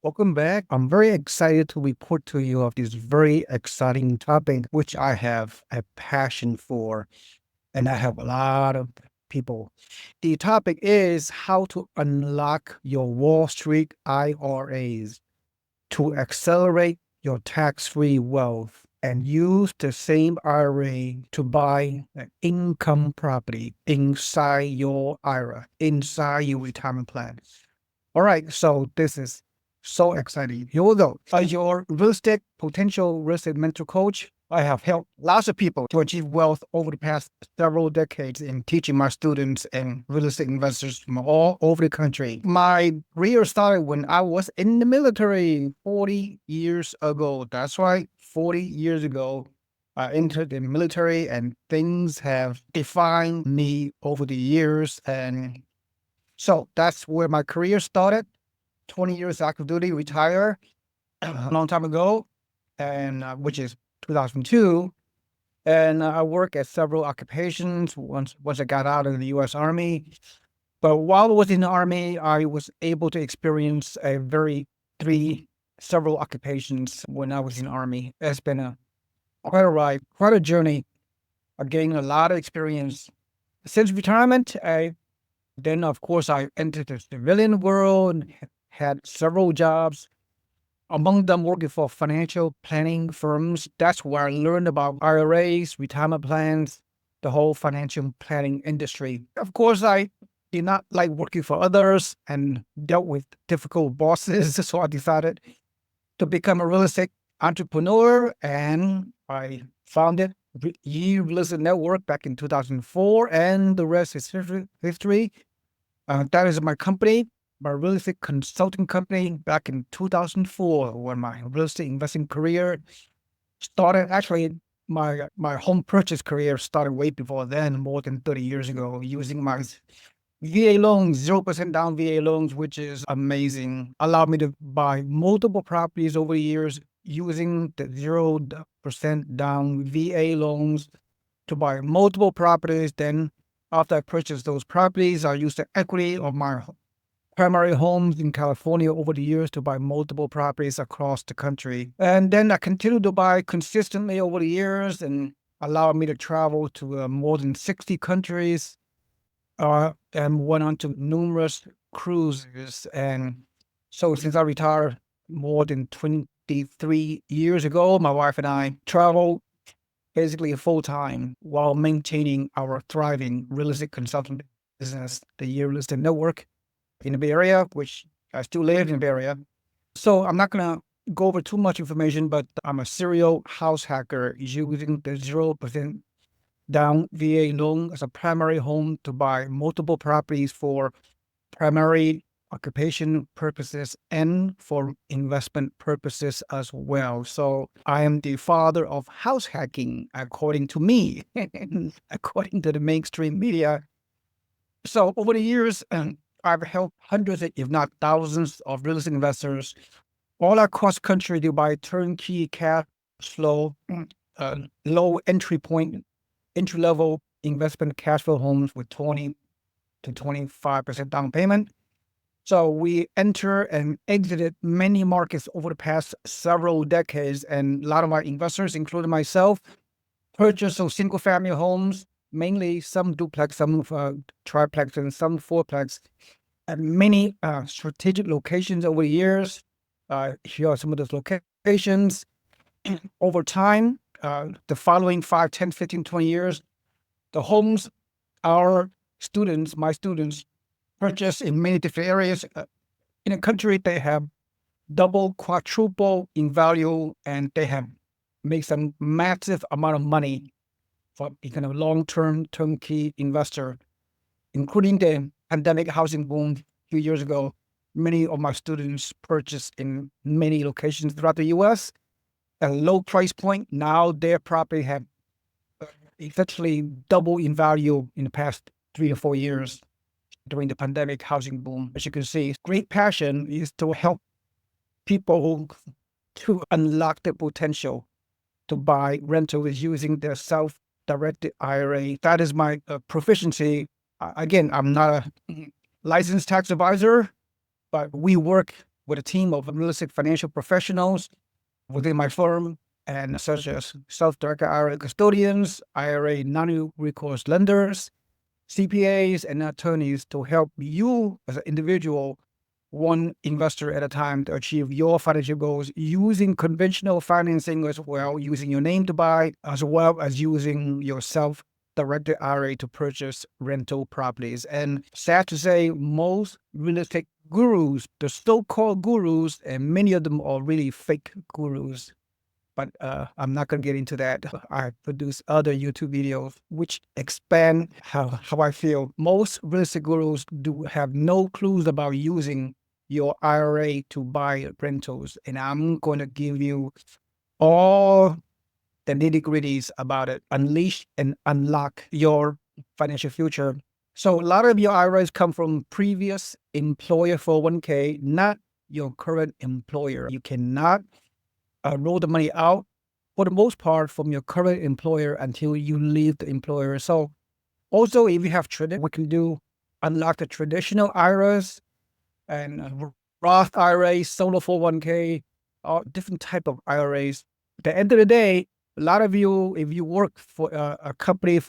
Welcome back. I'm very excited to report to you of this very exciting topic, which I have a passion for, and I have a lot of people. The topic is how to unlock your Wall Street IRAs to accelerate your tax-free wealth and use the same IRA to buy an income property inside your IRA, inside your retirement plan. All right, so this is so exciting. Here we go. As your potential real estate mentor coach, I have helped lots of people to achieve wealth over the past several decades in teaching my students and real estate investors from all over the country. My career started when I was in the military 40 years ago. That's right, 40 years ago. I entered the military and things have defined me over the years, and so that's where my career started. 20 years active duty, retire a long time ago, and which is 2002. And I worked at several occupations once I got out of the U.S. Army. But while I was in the Army, I was able to experience several occupations when I was in the Army. It's been quite a ride, quite a journey. I gained a lot of experience. Since retirement, then, of course, I entered the civilian world and had several jobs, among them working for financial planning firms. That's where I learned about IRAs, retirement plans, the whole financial planning industry. Of course, I did not like working for others and dealt with difficult bosses, so I decided to become a real estate entrepreneur, and I founded Ye Real Estate Network back in 2004, and the rest is history. That is my company, my real estate consulting company back in 2004 when my real estate investing career started. Actually, my home purchase career started way before then, more than 30 years ago, using my VA loans, 0% down VA loans, which is amazing. Allowed me to buy multiple properties over the years using the 0% down VA loans to buy multiple properties. Then after I purchased those properties, I used the equity of my primary homes in California over the years to buy multiple properties across the country. And then I continued to buy consistently over the years and allowed me to travel to more than 60 countries and went on to numerous cruises. And so since I retired more than 23 years ago, my wife and I traveled basically full time while maintaining our thriving real estate consulting business, the Ye Real Estate Network in the Bay Area, which I still live in the Bay Area. So I'm not going to go over too much information, but I'm a serial house hacker using the 0% down VA loan as a primary home to buy multiple properties for primary occupation purposes and for investment purposes as well. So I am the father of house hacking, according to me, according to the mainstream media. So over the years, I've helped hundreds, if not thousands, of real estate investors all across the country to buy turnkey cash flow, low entry level investment cash flow homes with 20 to 25% down payment. So we enter and exited many markets over the past several decades, and a lot of my investors, including myself, purchased those single family homes, mainly some duplex, some triplex, and some fourplex, at many strategic locations over the years. Here are some of those locations. Over time, the following 5, 10, 15, 20 years, the homes our students, my students, purchased in many different areas in a country. They have double, quadruple in value, and they have made some massive amount of money for kind of long-term turnkey investor, including the pandemic housing boom a few years ago. Many of my students purchased in many locations throughout the U.S. at a low price point. Now their property have essentially double in value in the past 3 or 4 years during the pandemic housing boom. As you can see, great passion is to help people to unlock their potential to buy rentals using their self-directed IRA. That is my proficiency. Again, I'm not a licensed tax advisor, but we work with a team of real estate financial professionals within my firm, and such as self-directed IRA custodians, IRA non-recourse lenders, CPAs, and attorneys to help you as an individual, one investor at a time, to achieve your financial goals using conventional financing as well, using your name to buy, as well as using your self-directed IRA to purchase rental properties. And sad to say, most real estate gurus, the so-called gurus, and many of them are really fake gurus. But I'm not going to get into that. I produce other YouTube videos which expand how I feel. Most real estate gurus do have no clues about using your IRA to buy rentals. And I'm going to give you all the nitty-gritties about it. Unleash and unlock your financial future. So a lot of your IRAs come from previous employer 401k, not your current employer. You cannot roll the money out, for the most part, from your current employer until you leave the employer. So also, if you have we can do unlock the traditional IRAs and Roth IRAs, solo 401k, all different type of IRAs. At the end of the day, a lot of you, if you work for a company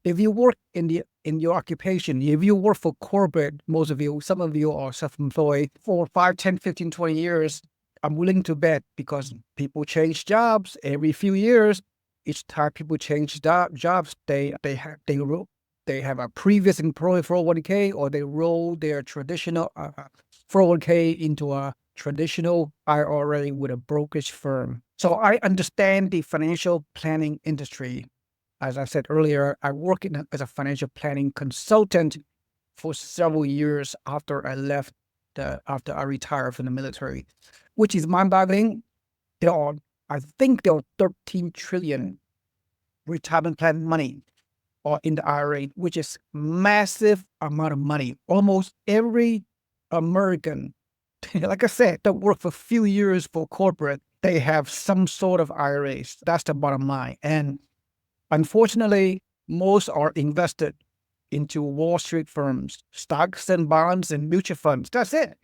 if you work in your occupation, if you work for corporate, most of you, some of you are self-employed for 5, 10, 15, 20 years, I'm willing to bet, because people change jobs every few years. Each time people change jobs, they have a previous employer 401k, or they roll their traditional 401k into a traditional IRA with a brokerage firm. So I understand the financial planning industry. As I said earlier, I work as a financial planning consultant for several years after I retired from the military, which is mind-boggling. I think there are 13 trillion retirement plan money or in the IRA, which is massive amount of money. Almost every American, like I said, that work for a few years for corporate, they have some sort of IRAs. That's the bottom line. And unfortunately, most are invested into Wall Street firms, stocks and bonds and mutual funds. That's it.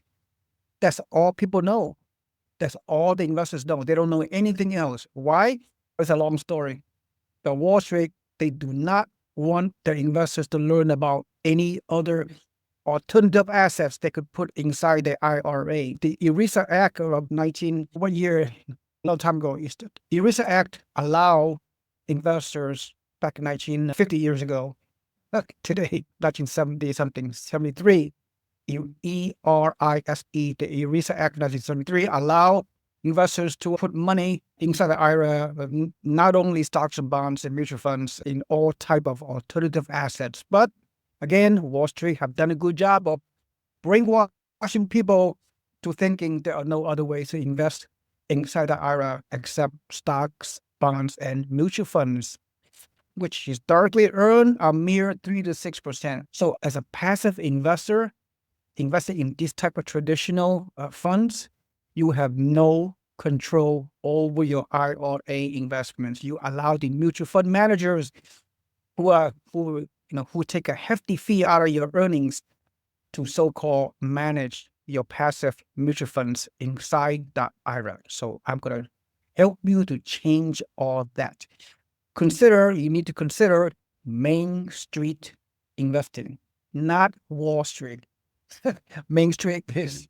That's all people know. That's all the investors know. They don't know anything else. Why? It's a long story. The Wall Street, they do not want their investors to learn about any other alternative assets they could put inside their IRA. The ERISA Act of what year? A long time ago. The ERISA Act allowed investors back in 1950 years ago, today, 1970 something, 73, ERISE, the ERISA Act 1973, allow investors to put money inside the IRA, not only stocks and bonds and mutual funds, in all type of alternative assets. But again, Wall Street have done a good job of brainwashing people to thinking there are no other ways to invest inside the IRA except stocks, bonds, and mutual funds, which historically earn a mere 3 to 6%. So as a passive investor, investing in this type of traditional funds, you have no control over your IRA investments. You allow the mutual fund managers who take a hefty fee out of your earnings to so-called manage your passive mutual funds inside the IRA. So I'm going to help you to change all that. You need to consider Main Street investing, not Wall Street. Main Street is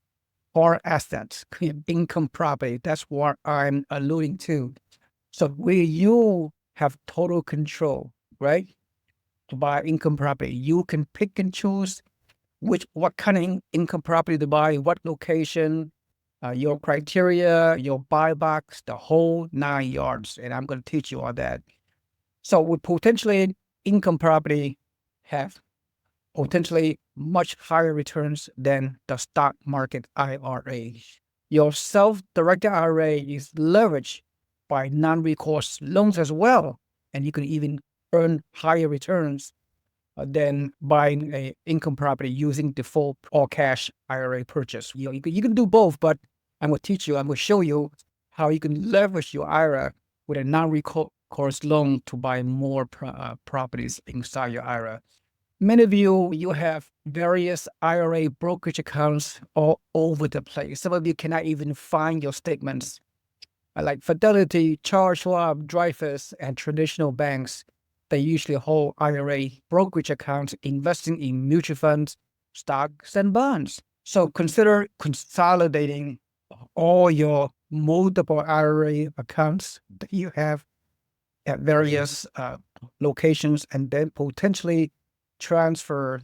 hard assets, income property. That's what I'm alluding to. So where you have total control, right, to buy income property, you can pick and choose what kind of income property to buy, what location, your criteria, your buy box, the whole 9 yards. And I'm going to teach you all that. So with potentially income property have potentially much higher returns than the stock market IRA. Your self-directed IRA is leveraged by non-recourse loans as well, and you can even earn higher returns than buying an income property using default or cash IRA purchase. You can do both, but I'm going to show you how you can leverage your IRA with a non-recourse loan to buy more properties inside your IRA. Many of you have various IRA brokerage accounts all over the place. Some of you cannot even find your statements. Like Fidelity, Charles Schwab, Dreyfus, and traditional banks, they usually hold IRA brokerage accounts investing in mutual funds, stocks, and bonds. So consider consolidating all your multiple IRA accounts that you have at various locations and then potentially transfer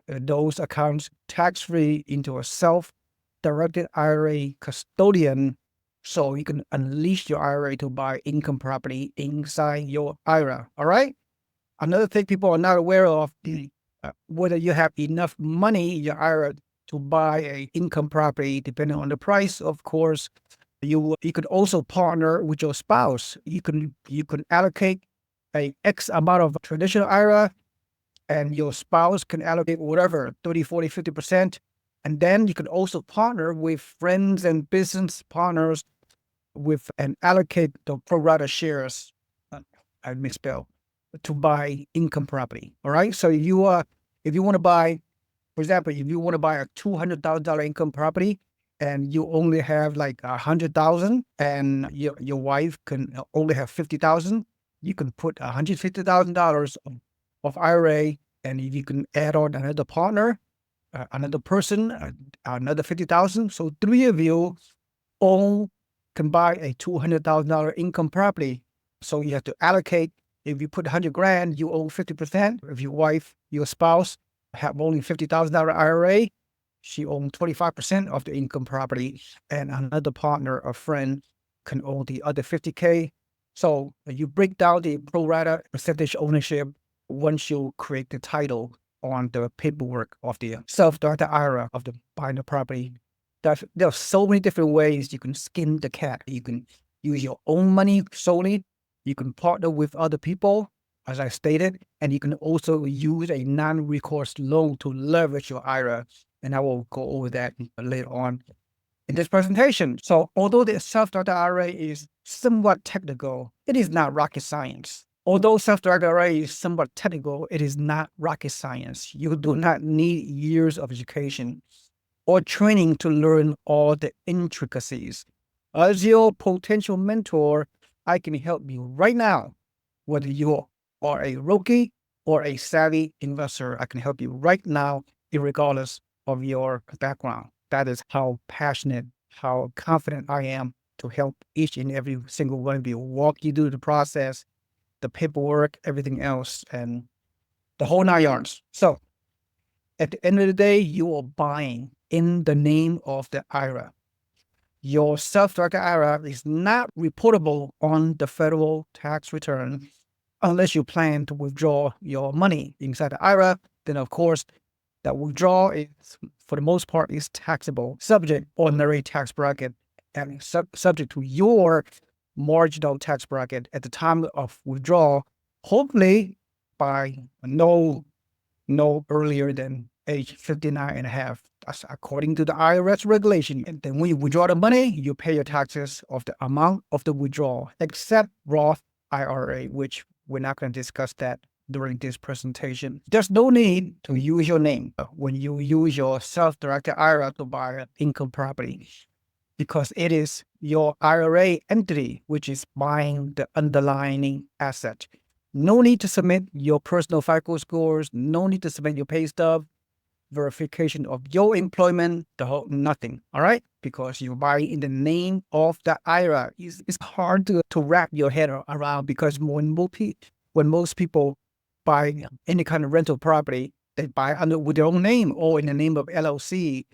those accounts tax-free into a self-directed IRA custodian so you can unleash your IRA to buy income property inside your IRA. All right. Another thing people are not aware of is whether you have enough money in your IRA to buy a income property, depending on the price, of course. You could also partner with your spouse. You can allocate a X amount of traditional IRA, and your spouse can allocate whatever, 30, 40, 50%. And then you can also partner with friends and business partners with and allocate the pro rata shares, I misspell, to buy income property. All right. So if you want to buy, for example, if you want to buy a $200,000 income property and you only have like 100,000 and your wife can only have 50,000, you can put $150,000 of IRA, and if you can add on another partner, another person, another 50,000. So three of you all can buy a $200,000 income property. So you have to allocate. If you put 100 grand, you own 50%. If your wife, your spouse, have only $50,000 IRA, she owns 25% of the income property, and another partner or friend can own the other 50K. So you break down the pro rata percentage ownership once you create the title on the paperwork of the self-directed IRA of the buying the property. There are so many different ways you can skin the cat. You can use your own money solely. You can partner with other people, as I stated, and you can also use a non-recourse loan to leverage your IRA. And I will go over that later on in this presentation. So although the self-directed IRA is somewhat technical, it is not rocket science. Although self-directed IRA is somewhat technical, it is not rocket science. You do not need years of education or training to learn all the intricacies. As your potential mentor, I can help you right now. Whether you are a rookie or a savvy investor, I can help you right now, regardless of your background. That is how passionate, how confident I am to help each and every single one of you, walk you through the process, the paperwork, everything else, and the whole nine yards. So at the end of the day, you are buying in the name of the IRA. Your self-directed IRA is not reportable on the federal tax return unless you plan to withdraw your money inside the IRA. Then, of course, that withdrawal is, for the most part, is taxable, subject ordinary tax bracket, and subject to your marginal tax bracket at the time of withdrawal, hopefully by no earlier than age 59 and a half. That's according to the IRS regulation. And then when you withdraw the money, you pay your taxes of the amount of the withdrawal, except Roth IRA, which we're not going to discuss that during this presentation. There's no need to use your name when you use your self-directed IRA to buy an income property, because it is your IRA entity which is buying the underlying asset. No need to submit your personal FICO scores. No need to submit your pay stub, verification of your employment, the whole nothing. All right, because you buy in the name of the IRA. It's hard to wrap your head around, because when most people buy any kind of rental property, they buy with their own name or in the name of LLC.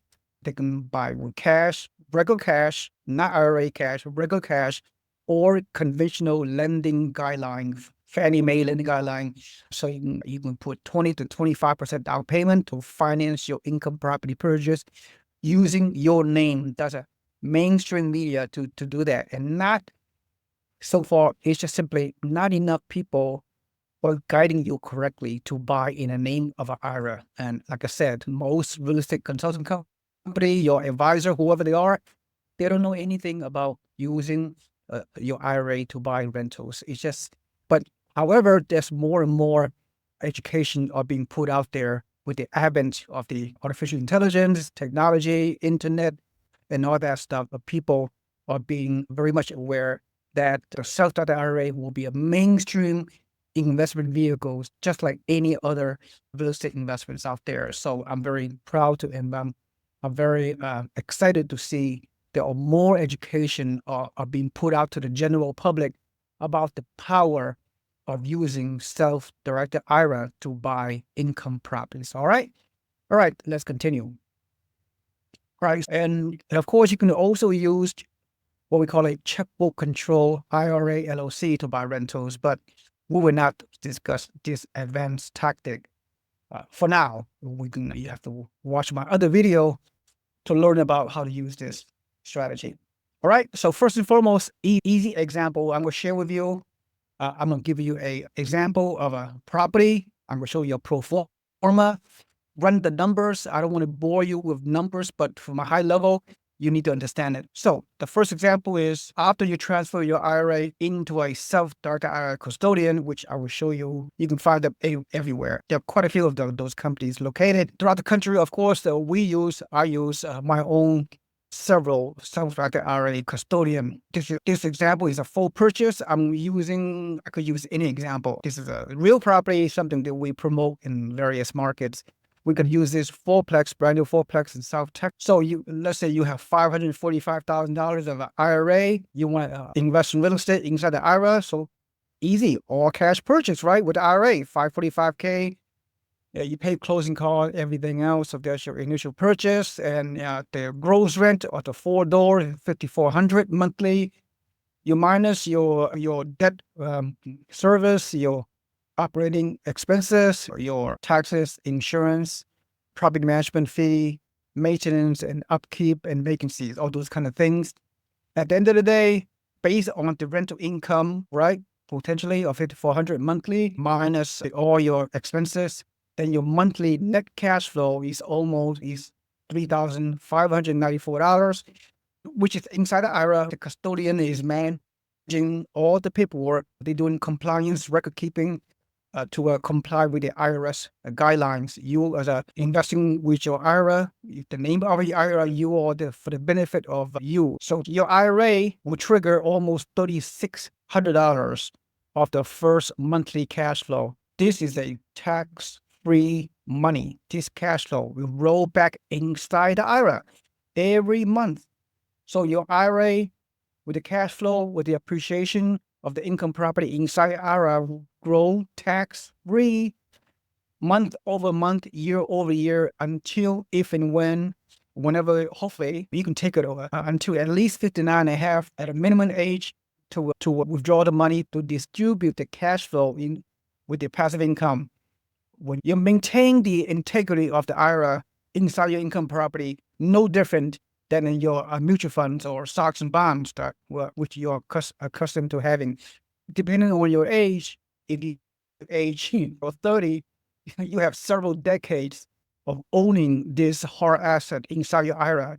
They can buy with cash, regular cash, not IRA cash, regular cash, or conventional lending guidelines, Fannie Mae lending guideline. So you can put 20 to 25% down payment to finance your income property purchase using your name. That's a mainstream media to do that. And not so far, it's just simply not enough people are guiding you correctly to buy in the name of an IRA. And like I said, most real estate consulting company, your advisor, whoever they are, they don't know anything about using your IRA to buy rentals. It's just, but however, there's more and more education are being put out there with the advent of the artificial intelligence, technology, internet, and all that stuff. But people are being very much aware that the self-directed IRA will be a mainstream investment vehicle, just like any other real estate investments out there. So I'm very proud to, and I'm very excited to see there are more education are being put out to the general public about the power of using self-directed IRA to buy income properties. All right, let's continue. Right, and of course you can also use what we call a checkbook control IRA LLC to buy rentals, but we will not discuss this advanced tactic for now. You have to watch my other video to learn about how to use this strategy. All right, so first and foremost, easy example I'm going to share with you. I'm going to give you a example of a property. I'm going to show you a pro forma, run the numbers. I don't want to bore you with numbers, but from a high level, you need to understand it. So the first example is after you transfer your IRA into a self-directed IRA custodian, which I will show you. You can find them everywhere. There are quite a few of those companies located throughout the country. Of course, I use my own several self-directed IRA custodian. This example is a full purchase. I could use any example. This is a real property, something that we promote in various markets. We could use this fourplex, brand new fourplex in South Texas. So let's say you have $545,000 of an IRA. You want to invest in real estate inside the IRA. So easy, all cash purchase, right? With the IRA, $545K. You pay closing costs, everything else. So there's your initial purchase, and the gross rent of the 4-door, $5,400 monthly. You minus your debt service, your operating expenses, your taxes, insurance, property management fee, maintenance and upkeep and vacancies, all those kind of things. At the end of the day, based on the rental income, right, potentially of $5,400 monthly minus all your expenses, then your monthly net cash flow is $3,594, which is inside the IRA. The custodian is managing all the paperwork. They're doing compliance, record keeping, to comply with the IRS guidelines. You as investing with your IRA, the name of your IRA, you are for the benefit of you. So your IRA will trigger almost $3,600 of the first monthly cash flow. This is a tax-free money. This cash flow will roll back inside the IRA every month. So your IRA with the cash flow, with the appreciation of the income property inside IRA will grow tax-free month over month, year over year, until whenever, hopefully, you can take it over until at least 59 and a half at a minimum age to withdraw the money to distribute the cash flow with the passive income. When you maintain the integrity of the IRA inside your income property, no different than in your mutual funds or stocks and bonds which you're accustomed to having. Depending on your age, if you age or 30, you have several decades of owning this hard asset inside your IRA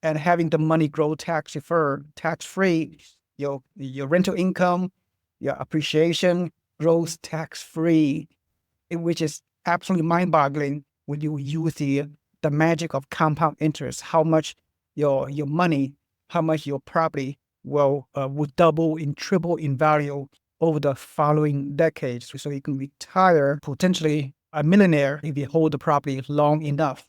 and having the money grow tax-deferred, tax-free. Your rental income, your appreciation grows tax-free, which is absolutely mind-boggling when you use the magic of compound interest, how much your money, how much your property will double and triple in value over the following decades. So you can retire potentially a millionaire if you hold the property long enough.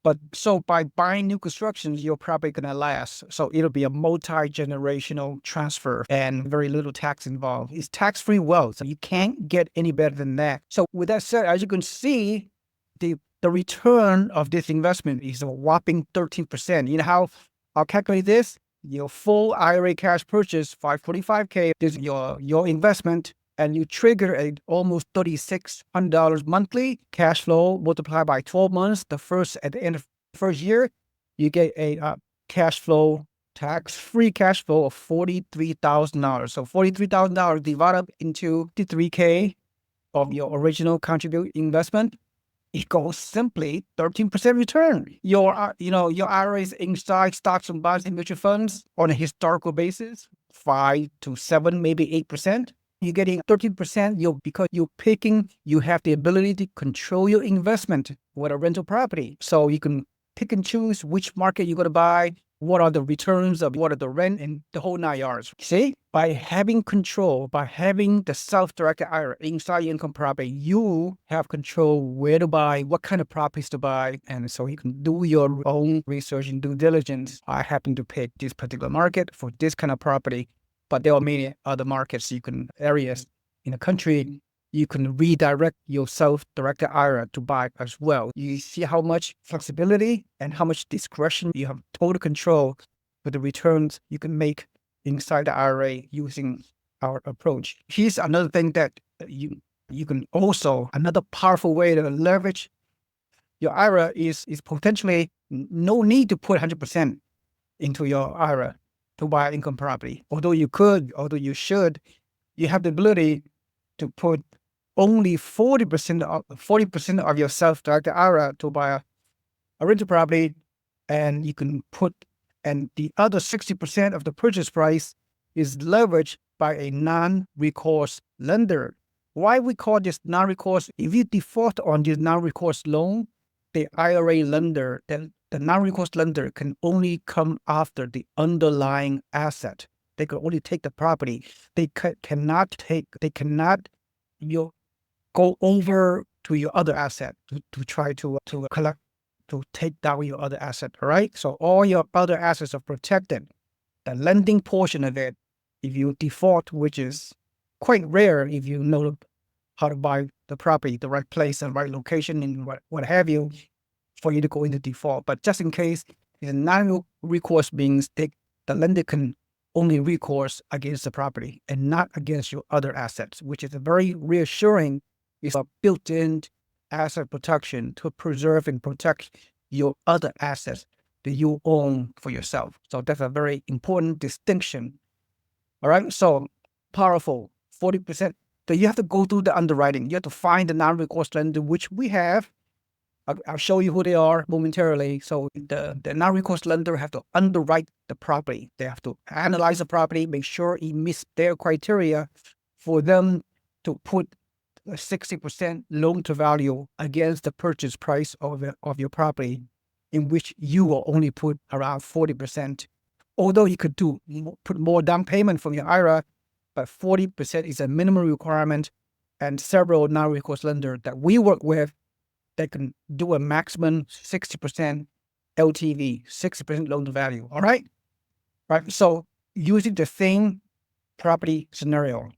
But so by buying new constructions, your property gonna last. So it'll be a multi-generational transfer and very little tax involved. It's tax-free wealth. So you can't get any better than that. So with that said, as you can see, the return of this investment is a whopping 13%. You know how I'll calculate this? Your full IRA cash purchase, $545K, this is your investment, and you trigger a almost $3,600 monthly cash flow multiplied by 12 months. At the end of the first year, you get a cash flow, tax-free cash flow of $43,000. So $43,000 divided up into the $3K of your original contribute investment equals simply 13% return. Your IRAs inside stocks and bonds and mutual funds on a historical basis, 5 to 7, maybe 8%. you're getting 13%, because you have the ability to control your investment with a rental property. So you can pick and choose which market you're going to buy, what are the returns of what are the rent, and the whole 9 yards. See, by having control, by having the self-directed IRA inside your income property, you have control where to buy, what kind of properties to buy. And so you can do your own research and due diligence. I happen to pick this particular market for this kind of property, but there are many other markets areas in the country you can redirect your self-directed IRA to buy as well. You see how much flexibility and how much discretion you have, total control with the returns you can make inside the IRA using our approach. Here's another thing that you can also, another powerful way to leverage your IRA is potentially no need to put 100% into your IRA to buy income property. Although you should, you have the ability to put only 40% of your self-directed IRA to buy a rental property, and you can put, and the other 60% of the purchase price is leveraged by a non-recourse lender. Why we call this non-recourse? If you default on this non-recourse loan, the IRA lender, then the non-recourse lender can only come after the underlying asset. They can only take the property. They cannot go over to your other asset to try to collect, to take down your other asset. All right. So all your other assets are protected. The lending portion of it, if you default, which is quite rare if you know how to buy the property, the right place and right location and what have you, for you to go into default. But just in case, it's non-recourse means the lender can only recourse against the property and not against your other assets, which is a very reassuring. It's a built-in asset protection to preserve and protect your other assets that you own for yourself. So that's a very important distinction. All right. So powerful, 40%. So you have to go through the underwriting. You have to find the non-recourse lender, which we have. I'll show you who they are momentarily. So the non-recourse lender have to underwrite the property. They have to analyze the property, make sure it meets their criteria for them to put a 60% loan to value against the purchase price of your property, in which you will only put around 40%. Although you could put more down payment from your IRA, but 40% is a minimum requirement, and several non-recourse lenders that we work with, they can do a maximum 60% LTV, 60% loan to value. All right. Right. So using the same property scenario,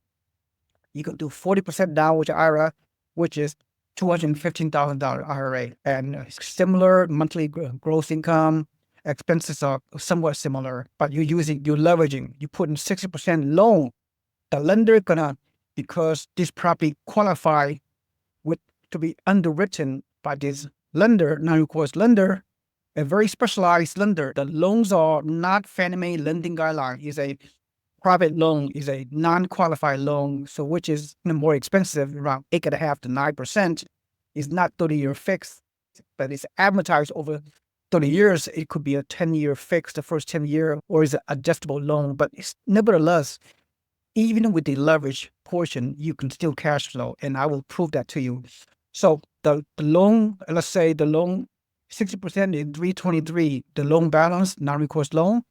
you can do 40% down with your IRA, which is $215,000 IRA, and similar monthly gross income. Expenses are somewhat similar, but you're leveraging, you put in 60% loan. The lender gonna, because this property qualify to be underwritten by this lender, non-recourse lender, a very specialized lender. The loans are not Fannie Mae lending guideline. Is a private loan, is a non-qualified loan, so which is more expensive, around 8.5% to 9%. It's not 30-year fixed, but it's amortized over 30 years. It could be a 10-year fixed, the first 10 year, or is an adjustable loan. But it's nevertheless, even with the leverage portion, you can still cash flow, and I will prove that to you. So the loan, let's say the loan, 60% is 323. The loan balance, non-recourse loan,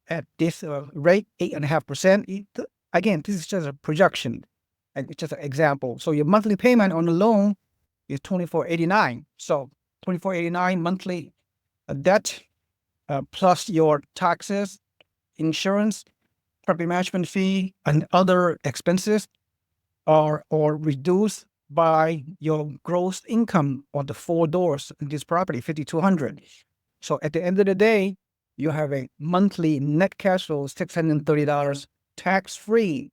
at this rate, 8.5%. Again, this is just a projection, and it's just an example. So your monthly payment on the loan is $24.89. So $24.89 monthly debt, plus your taxes, insurance, property management fee, and other expenses are reduced by your gross income on the four doors in this property, $5,200. So at the end of the day, you have a monthly net cash flow of $630 tax-free.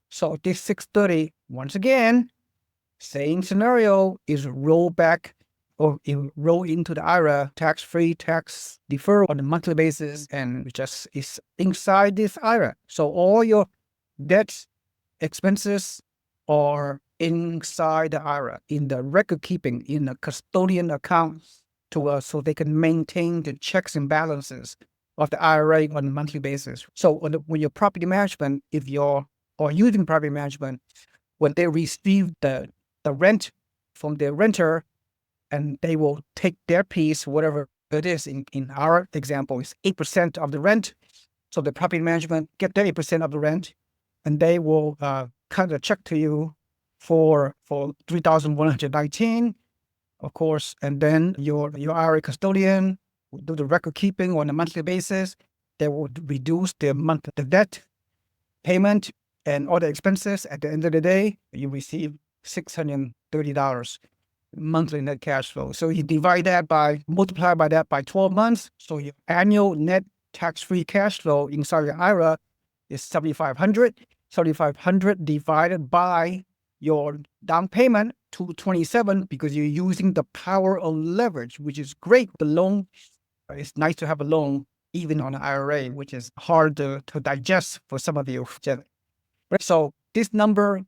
So this $630, once again, same scenario, is roll back or roll into the IRA, tax-free, tax deferred on a monthly basis, and it just is inside this IRA. So all your debts, expenses are inside the IRA, in the record keeping, in a custodian account to us, so they can maintain the checks and balances of the IRA on a monthly basis. So when your property management, if your or using property management, when they receive the rent from their renter, and they will take their piece, whatever it is. In our example, it's 8% of the rent. So the property management get their 8% of the rent, and they will cut a check to you for 3,119, of course. And then your IRA custodian will do the record keeping on a monthly basis. They will reduce the debt payment and all the expenses. At the end of the day, you receive $630 monthly net cash flow. So you multiply by that by 12 months. So your annual net tax-free cash flow inside your IRA is $7,500. $7,500 divided by your down payment, $227, because you're using the power of leverage, which is great. The loan, it's nice to have a loan even on an IRA, which is hard to digest for some of you. So this number,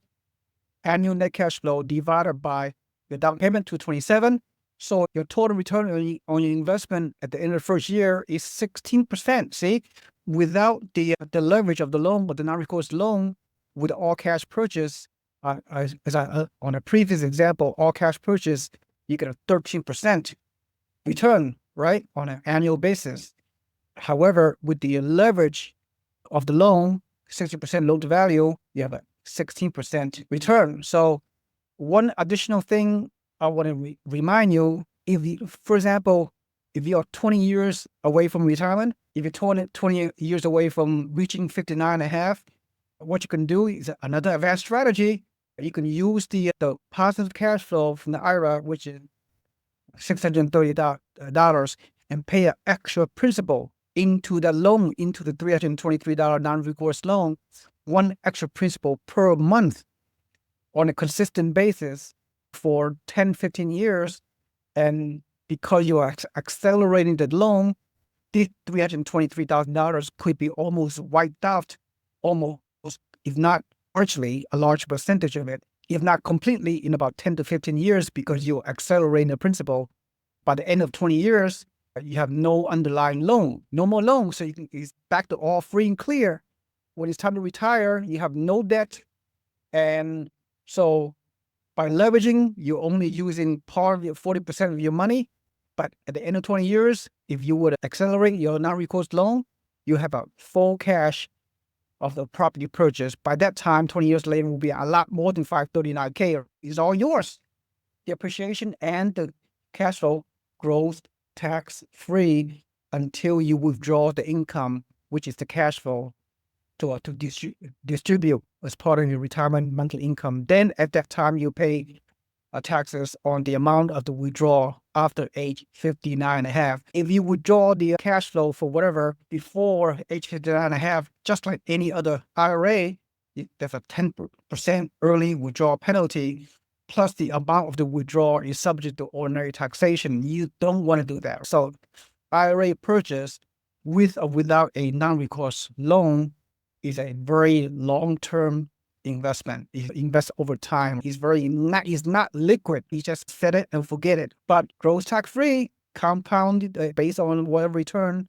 annual net cash flow divided by your down payment, $227. So your total return on your investment at the end of the first year is 16%. See, without the leverage of the loan, but the non-recourse loan with all cash purchase, on a previous example, all cash purchase, you get a 13% return, right, on an annual basis. However, with the leverage of the loan, 60% loan to value, you have a 16% return. So one additional thing I want to remind you, for example, if you're 20 years away from retirement, if you're 20 years away from reaching 59 and a half, what you can do is another advanced strategy. You can use the positive cash flow from the IRA, which is $630, and pay an extra principal into the loan, into the $323 non-recourse loan, one extra principal per month on a consistent basis for 10, 15 years. And because you are accelerating the loan, this $323,000 could be almost wiped out, almost, if not virtually, a large percentage of it, if not completely, in about 10 to 15 years, because you're accelerating the principal. By the end of 20 years, you have no underlying loan, no more loan. So it's back to all free and clear. When it's time to retire, you have no debt. And so by leveraging, you're only using part of your 40% of your money. But at the end of 20 years, if you would accelerate your non-recourse loan, you have a full cash of the property purchase. By that time, 20 years later, will be a lot more than $539K. It's all yours. The appreciation and the cash flow grows tax-free until you withdraw the income, which is the cash flow, to distribute as part of your retirement monthly income. Then at that time, you pay taxes on the amount of the withdrawal after age 59 and a half. If you withdraw the cash flow for whatever before age 59 and a half, just like any other IRA, there's a 10% early withdrawal penalty, plus the amount of the withdrawal is subject to ordinary taxation. You don't want to do that. So IRA purchase with or without a non-recourse loan is a very long-term investment. You invest over time. It's not liquid. You just set it and forget it. But grows tax-free, compounded based on whatever return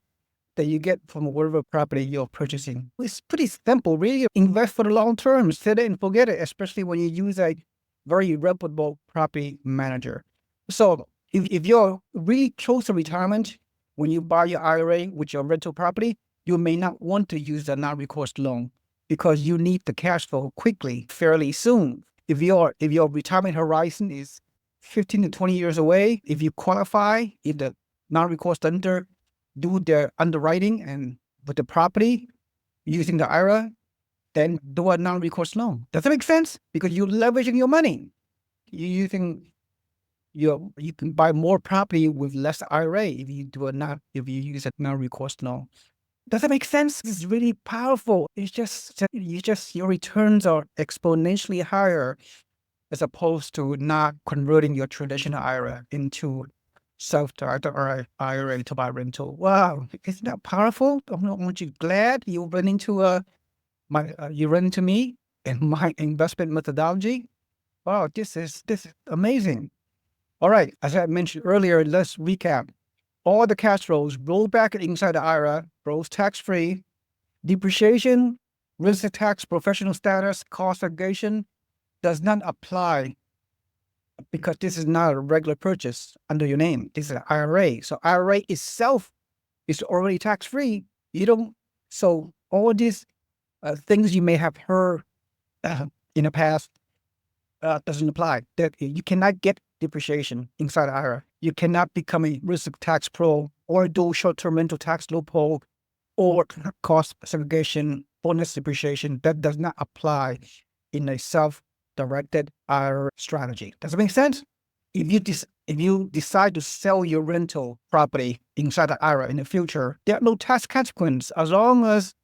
that you get from whatever property you're purchasing. It's pretty simple, really. Invest for the long term. Set it and forget it, especially when you use a very reputable property manager. So if you're really close to retirement, when you buy your IRA with your rental property, you may not want to use a non-recourse loan because you need the cash flow quickly, fairly soon. If your retirement horizon is 15 to 20 years away, if you qualify, if the non-recourse lender do their underwriting and with the property using the IRA, then do a non-recourse loan. Does that make sense? Because you're leveraging your money. You can buy more property with less IRA if you use a non-recourse loan. Does that make sense? It's really powerful. It's just your returns are exponentially higher as opposed to not converting your traditional IRA into self-directed or IRA to buy rental. Wow, isn't that powerful? Aren't you glad you run into me and my investment methodology? Wow, this is amazing. All right, as I mentioned earlier, let's recap. All the cash flows roll back inside the IRA, grows tax-free. Depreciation Real estate tax, professional status, cost segregation does not apply because this is not a regular purchase under your name. This is an IRA. So IRA itself is already tax-free. You don't, so all these things you may have heard in the past doesn't apply. That you cannot get depreciation inside IRA. You cannot become a risk tax pro or do short-term rental tax loophole or cost segregation, bonus depreciation. That does not apply in a self-directed IRA strategy. Does it make sense? If you decide to sell your rental property inside the IRA in the future, there are no tax consequences as long as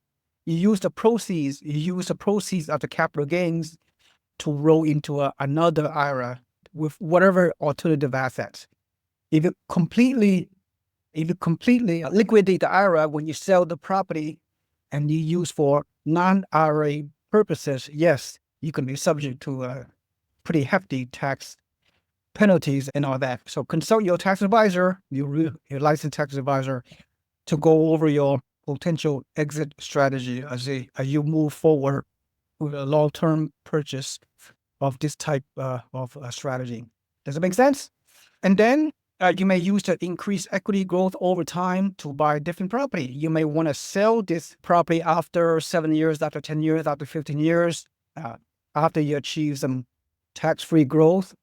you use the proceeds of the capital gains to roll into another IRA with whatever alternative assets. If you completely liquidate the IRA when you sell the property and you use for non-IRA purposes, yes, you can be subject to pretty hefty tax penalties and all that. So consult your tax advisor, your licensed tax advisor, to go over your potential exit strategy as you move forward with a long-term purchase of this type of strategy. Does it make sense? And then you may use the increased equity growth over time to buy different property. You may want to sell this property after 7 years, after 10 years, after 15 years, after you achieve some tax-free growth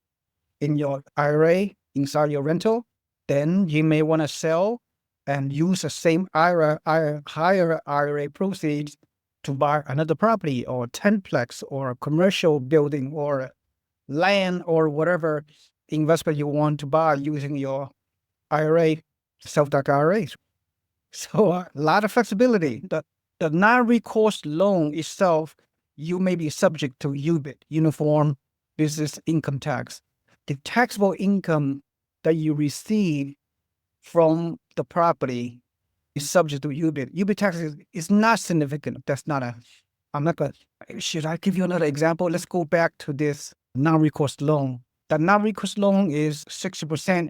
in your IRA inside your rental. Then you may want to sell and use the same higher IRA proceeds to buy another property or a 10-plex or a commercial building or land or whatever investment you want to buy using your IRA, self-directed IRAs. So a lot of flexibility. The non-recourse loan itself, you may be subject to UBIT, Uniform Business Income Tax. The taxable income that you receive from the property is subject to UBIT. UBIT tax is not significant. I'm not going to, should I give you another example? Let's go back to this non-recourse loan. The non-recourse loan is 60%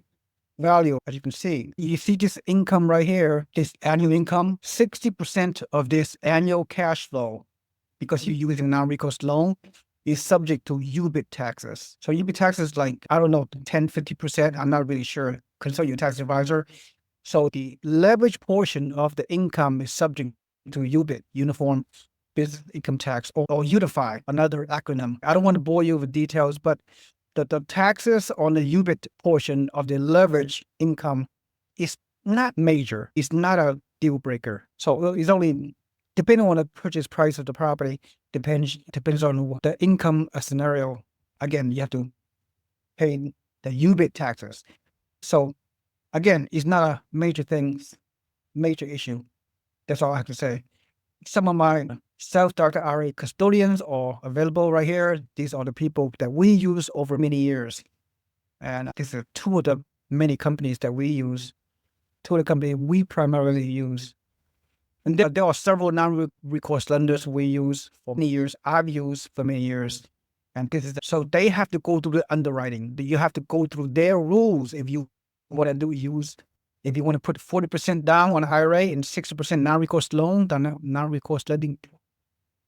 value, as you can see. You see this income right here, this annual income, 60% of this annual cash flow, because you're using non-recourse loan, is subject to UBIT taxes. So UBIT taxes like, I don't know, 10, 50%. I'm not really sure. Consult your tax advisor. So the leverage portion of the income is subject to UBIT, Uniform Business Income Tax, or Utify, another acronym. I don't want to bore you with details, but the taxes on the UBIT portion of the leverage income is not major. It's not a deal breaker. So it's only, depending on the purchase price of the property, depends on the income scenario. Again, you have to pay the UBIT taxes. So again, it's not a major issue. That's all I have to say. Some of my self-directed IRA custodians are available right here. These are the people that we use over many years. And these are two of the many companies that we use, two of the companies we primarily use. And there are several non-recourse lenders we use for many years. I've used for many years. And so they have to go through the underwriting. You have to go through their rules if you want to if you want to put 40% down on IRA and 60% non-recourse loan, the non-recourse lending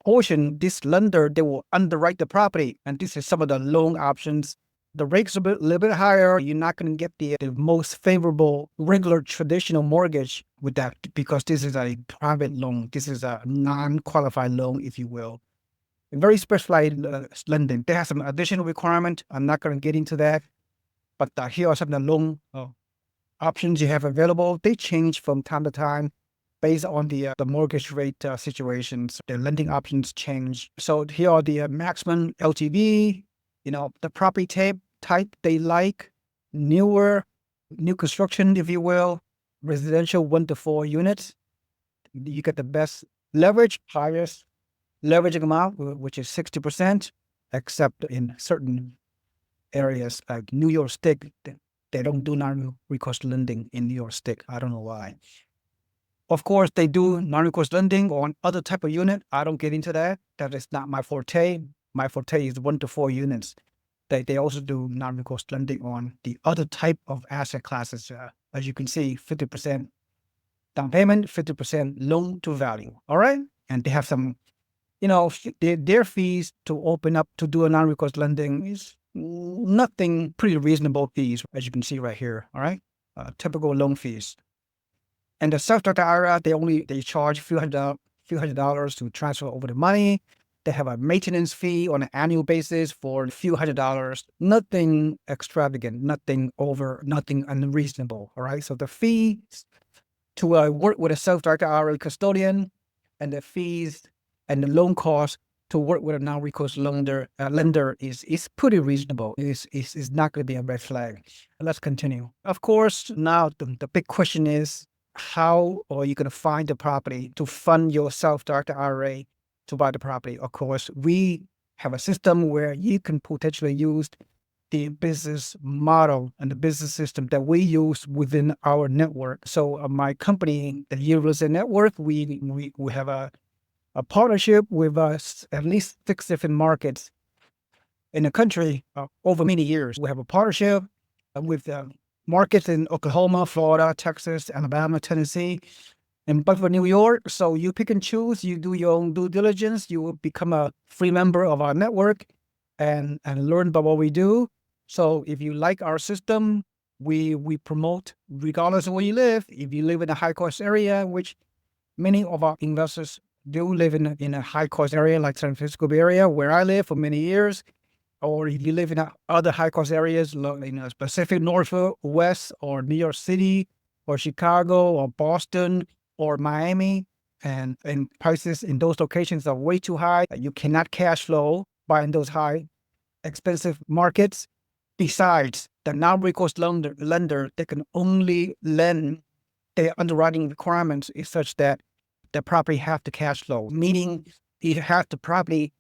portion, this lender, they will underwrite the property. And this is some of the loan options. The rates are a little bit higher. You're not going to get the most favorable regular traditional mortgage with that because this is a private loan. This is a non-qualified loan, if you will. Very specialized lending. They have some additional requirement. I'm not going to get into that. But here are some of the loan options you have available. They change from time to time based on the mortgage rate situations. The lending options change. So here are the maximum LTV, the property type they like, new construction, if you will, residential 1 to 4 units. You get the best leverage, highest leveraging amount, which is 60%, except in certain areas like New York State. They don't do non-recourse lending in New York State. I don't know why. Of course, they do non-recourse lending on other type of unit. I don't get into that. That is not my forte. My forte is 1 to 4 units. They also do non-recourse lending on the other type of asset classes. As you can see, 50% down payment, 50% loan to value. All right? And they have some their fees to open up to do a non-recourse lending is nothing, pretty reasonable fees, as you can see right here. All right, typical loan fees. And the self-directed IRA, they charge few hundred dollars to transfer over the money. They have a maintenance fee on an annual basis for a few $100s. Nothing extravagant, nothing unreasonable. All right. So the fees to work with a self-directed IRA custodian, and the fees and the loan cost to work with a non-recourse lender is pretty reasonable. It's not going to be a red flag. Let's continue. Of course, now the big question is, how are you going to find the property to fund your self-directed IRA to buy the property? Of course, we have a system where you can potentially use the business model and the business system that we use within our network. So my company, the University Network, we have a partnership with at least 6 different markets in the country over many years. We have a partnership with markets in Oklahoma, Florida, Texas, Alabama, Tennessee, and Buffalo, New York. So you pick and choose, you do your own due diligence, you will become a free member of our network and learn about what we do. So if you like our system, we promote regardless of where you live. If you live in a high-cost area, which many of our investors do live in a high-cost area like San Francisco Bay Area, where I live for many years, or if you live in other high-cost areas, in Pacific Northwest, or New York City, or Chicago, or Boston, or Miami, and prices in those locations are way too high. You cannot cash flow buying those high, expensive markets. Besides, the non-recourse lender, they can only lend, their underwriting requirements is such that the property have to cash flow, meaning each of the property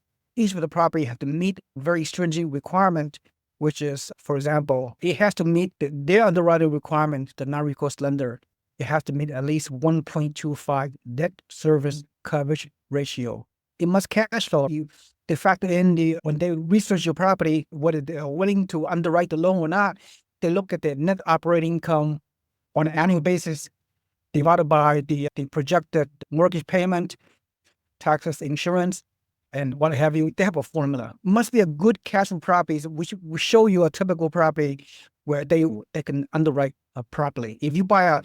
have to meet very stringent requirement, which is, for example, it has to meet their underwriting requirement, the non-recourse lender. It has to meet at least 1.25 debt service coverage ratio. It must cash flow. They factor in when they research your property, whether they are willing to underwrite the loan or not, they look at the net operating income on an annual basis divided by the projected mortgage payment, taxes, insurance, and what have you. They have a formula. It must be a good cash flow property, which will show you a typical property where they can underwrite properly. If you buy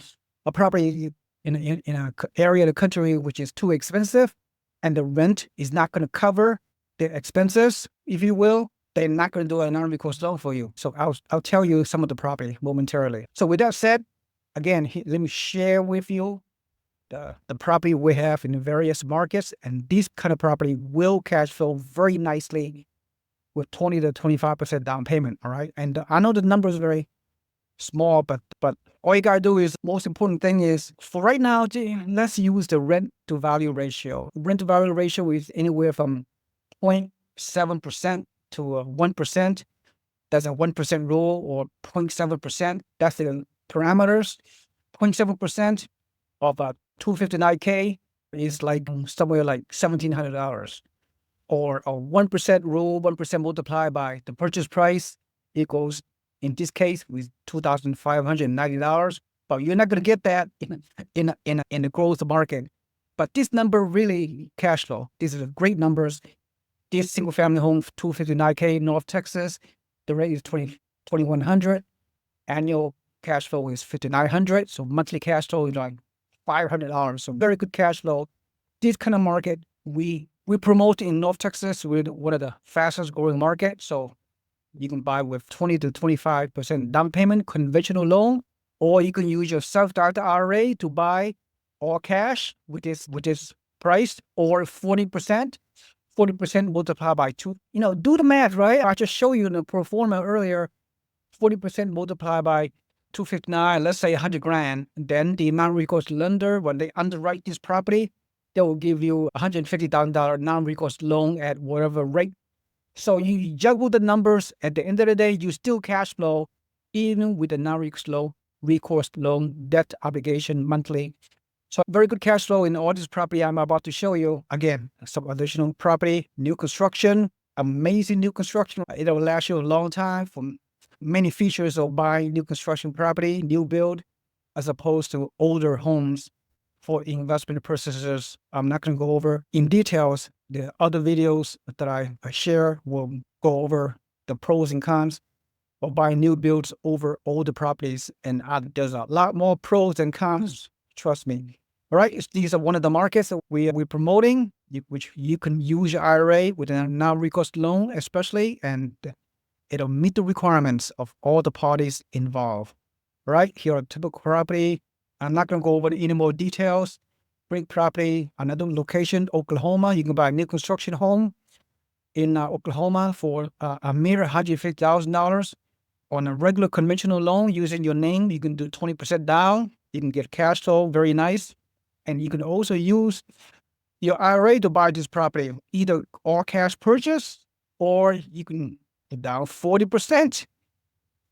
a property in an area of the country which is too expensive and the rent is not going to cover the expenses, if you will, they're not going to do a non-recourse loan for you. So I'll tell you some of the property momentarily. So with that said, again, let me share with you the property we have in the various markets, and this kind of property will cash flow very nicely with 20 to 25% down payment. All right, and I know the number is very small, but all you gotta do is, most important thing is, for right now, let's use the rent to value ratio. Rent to value ratio is anywhere from 0.7% to 1%. That's a 1% rule, or 0.7%. That's the parameters. 0.7% of a $259K is like somewhere like $1,700. Or a 1% rule, 1% multiplied by the purchase price equals, in this case, with $2,590. But you're not going to get that in the growth market. But this number really cash flow. These are great numbers. This single family home, 259K, North Texas, the rate is $2,100. Annual cash flow is $5,900. So monthly cash flow is like $500. So very good cash flow. This kind of market we promote in North Texas with one of the fastest growing markets. So you can buy with 20 to 25% down payment, conventional loan, or you can use your self-directed IRA to buy all cash with this price, or 40%. 40% multiplied by 2. Do the math, right? I just showed you in the pro forma earlier. 40% multiplied by 259, let's say $100,000. Then the non-recourse lender, when they underwrite this property, they will give you $150,000 non-recourse loan at whatever rate. So you juggle the numbers. At the end of the day, you still cash flow, even with the non-recourse loan debt obligation monthly. So very good cash flow in all this property I'm about to show you. Again, some additional property, new construction, amazing new construction. It'll last you a long time. For many features of buying new construction property, new build, as opposed to older homes for investment purposes. I'm not going to go over in details The other videos that I share will go over the pros and cons of buying new builds over older properties. And there's a lot more pros and cons, trust me. All right, these are one of the markets that we're promoting, which you can use your IRA with a non-recourse loan, especially, and it'll meet the requirements of all the parties involved. All right, here are typical property. I'm not going to go over any more details. Great property, another location, Oklahoma. You can buy a new construction home in Oklahoma for a mere $150,000 on a regular conventional loan using your name. You can do 20% down. You can get cash flow, very nice. And you can also use your IRA to buy this property, either all cash purchase, or you can put down 40%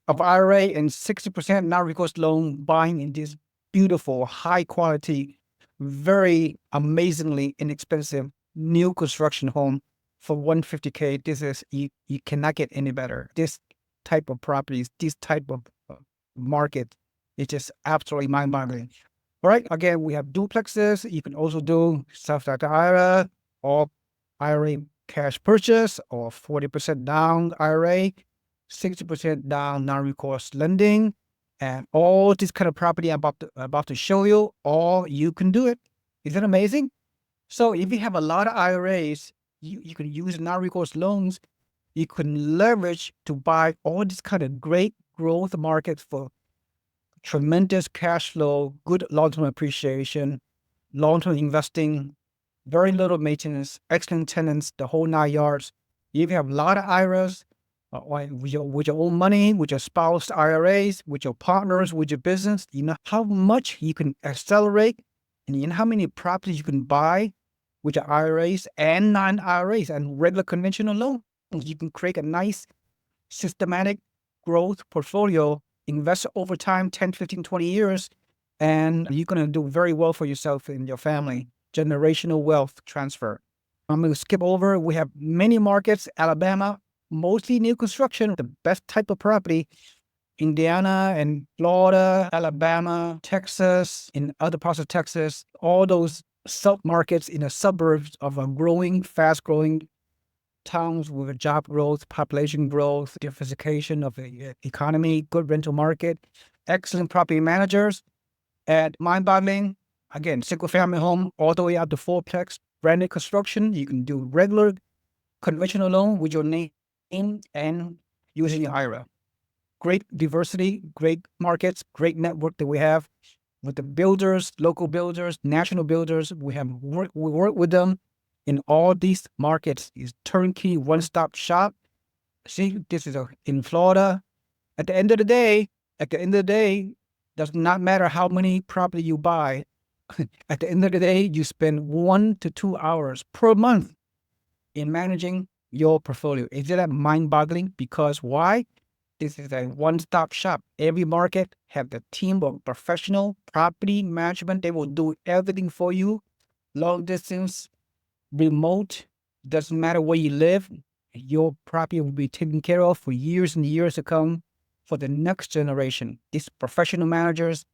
of IRA and 60% non-recourse loan buying in this beautiful, high quality, very amazingly inexpensive new construction home for $150K. This is, you cannot get any better. This type of properties, this type of market, it's just absolutely mind-boggling. All right, again, we have duplexes. You can also do stuff like the IRA or IRA cash purchase or 40% down IRA, 60% down non-recourse lending, and all this kind of property I'm about to show you, or you can do it. Isn't it amazing? So if you have a lot of IRAs, you can use non-recourse loans. You can leverage to buy all this kind of great growth markets for tremendous cash flow, good long-term appreciation, long-term investing, very little maintenance, excellent tenants, the whole 9 yards. If you have a lot of IRAs, with your own money, with your spouse IRAs, with your partners, with your business, you know how much you can accelerate, and you know how many properties you can buy with your IRAs and non-IRAs and regular conventional loan. You can create a nice systematic growth portfolio, invest over time, 10, 15, 20 years, and you're going to do very well for yourself and your family. Generational wealth transfer. I'm going to skip over. We have many markets. Alabama, mostly new construction, the best type of property. Indiana and Florida, Alabama, Texas, in other parts of Texas, all those sub-markets in the suburbs of a growing, fast-growing towns with job growth, population growth, diversification of the economy, good rental market, excellent property managers, and mind-boggling, again, single-family home all the way out to fourplex, branded construction. You can do regular conventional loan with your name and using your IRA. Great diversity, great markets, great network that we have with the builders, local builders, national builders. We work with them in all these markets. Is turnkey, one-stop shop. See, this is in Florida. At the end of the day, does not matter how many property you buy. At the end of the day, you spend 1 to 2 hours per month in managing your portfolio. Isn't that mind-boggling? Because why? This is a one-stop shop. Every market have the team of professional property management. They will do everything for you. Long distance, remote, doesn't matter where you live. Your property will be taken care of for years and years to come for the next generation. These professional managers,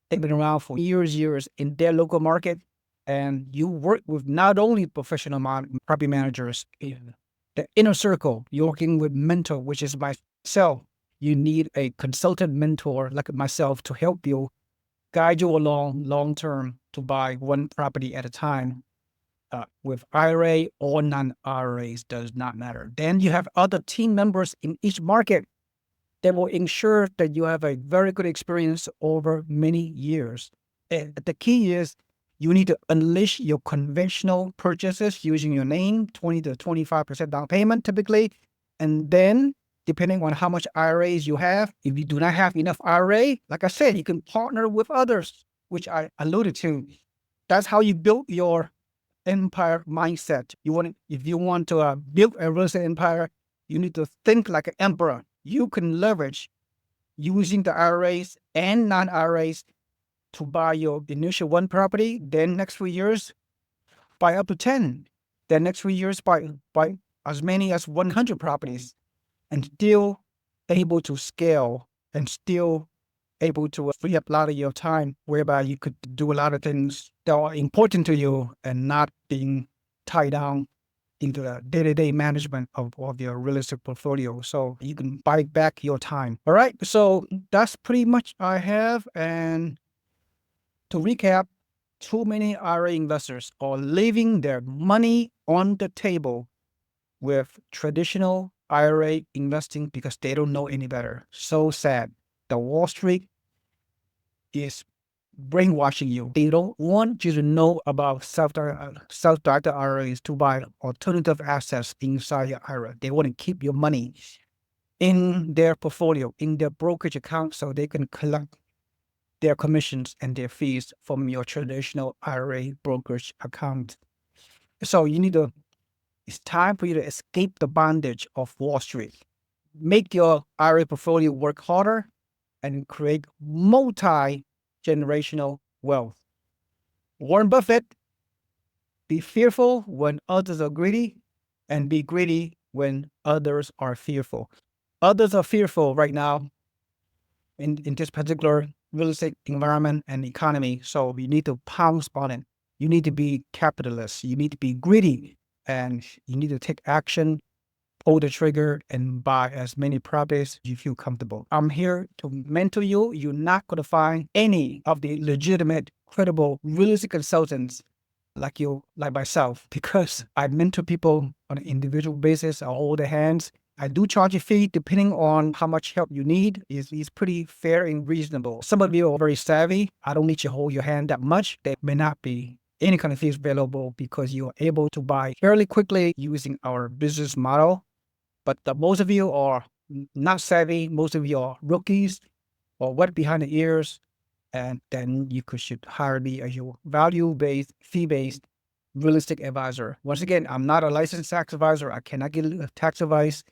they've been around for years in their local market. And you work with not only professional property managers, in the inner circle, you're working with mentor, which is myself. You need a consultant mentor like myself to help you, guide you along long-term to buy one property at a time. With IRA or non-IRAs, does not matter. Then you have other team members in each market that will ensure that you have a very good experience over many years. And the key is you need to unleash your conventional purchases using your name, 20 to 25% down payment typically. And then depending on how much IRAs you have, if you do not have enough IRA, like I said, you can partner with others, which I alluded to. That's how you build your empire mindset. If you want to build a real estate empire, you need to think like an emperor. You can leverage using the IRAs and non-IRAs to buy your initial one property, then next 3 years, buy up to 10. Then next 3 years, buy as many as 100 properties, and still able to scale and still able to free up a lot of your time, whereby you could do a lot of things that are important to you and not being tied down into the day-to-day management of your real estate portfolio, so you can buy back your time. All right, so that's pretty much I have. And to recap, too many IRA investors are leaving their money on the table with traditional IRA investing because they don't know any better. So sad. The Wall Street is brainwashing you. They don't want you to know about self-directed IRAs to buy alternative assets inside your IRA. They want to keep your money in their portfolio, in their brokerage account, so they can collect their commissions and their fees from your traditional IRA brokerage account. So it's time for you to escape the bondage of Wall Street. Make your IRA portfolio work harder and create multi-generational wealth. Warren Buffett, be fearful when others are greedy, and be greedy when others are fearful. Others are fearful right now in this particular real estate environment and economy, so you need to pounce on it. You need to be capitalist. You need to be greedy, and you need to take action, pull the trigger, and buy as many properties as you feel comfortable. I'm here to mentor you. You're not going to find any of the legitimate, credible real estate consultants like myself, because I mentor people on an individual basis. I hold their hands. I do charge a fee depending on how much help you need. It's pretty fair and reasonable. Some of you are very savvy. I don't need you to hold your hand that much. There may not be any kind of fees available because you are able to buy fairly quickly using our business model. But most of you are not savvy. Most of you are rookies or wet behind the ears. And then you should hire me as your value-based, fee-based real estate advisor. Once again, I'm not a licensed tax advisor. I cannot give tax advice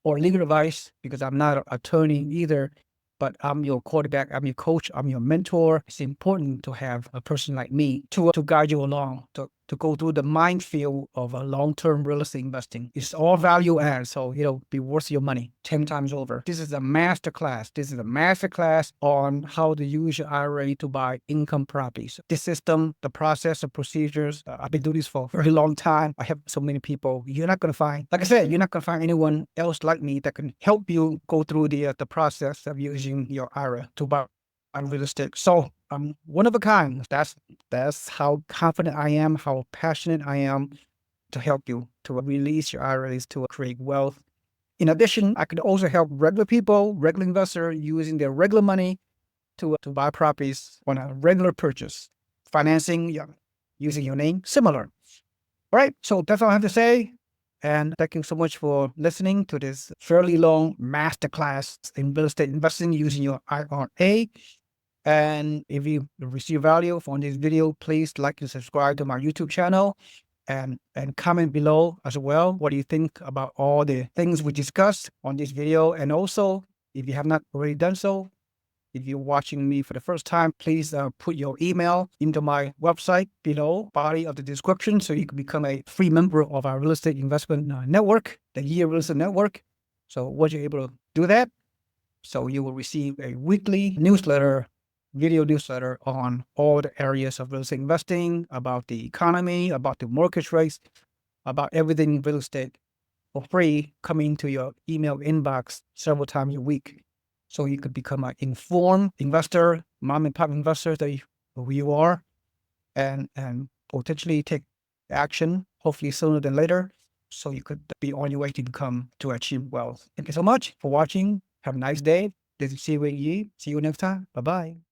or legal advice because I'm not an attorney either. But I'm your quarterback, I'm your coach, I'm your mentor. It's important to have a person like me to guide you along, to go through the minefield of a long-term real estate investing. It's all value add, so it'll be worth your money 10 times over. This is a master class. This is a master class on how to use your IRA to buy income properties. This system, the process, the procedures, I've been doing this for a very long time. I have so many people. You're not going to find, like I said, you're not going to find anyone else like me that can help you go through the process of using your IRA to buy real estate. So I'm one of a kind. That's how confident I am, how passionate I am to help you to release your IRAs to create wealth. In addition, I could also help regular people, regular investors using their regular money to buy properties on a regular purchase, financing using your name, similar. All right, so that's all I have to say. And thank you so much for listening to this fairly long masterclass in real estate investing using your IRA. And if you receive value from this video, please like and subscribe to my YouTube channel and comment below as well. What do you think about all the things we discussed on this video? And also, if you have not already done so, if you're watching me for the first time, please put your email into my website below, body of the description, so you can become a free member of our real estate investment network, the Year Real Estate Network. So once you're able to do that, so you will receive a weekly newsletter, video newsletter on all the areas of real estate investing, about the economy, about the mortgage rates, about everything real estate for free, coming to your email inbox several times a week. So you could become an informed investor, mom and pop investor who you are, and potentially take action, hopefully sooner than later, so you could be on your way to achieve wealth. Thank you so much for watching. Have a nice day. This is Siwei Yi. See you next time. Bye-bye.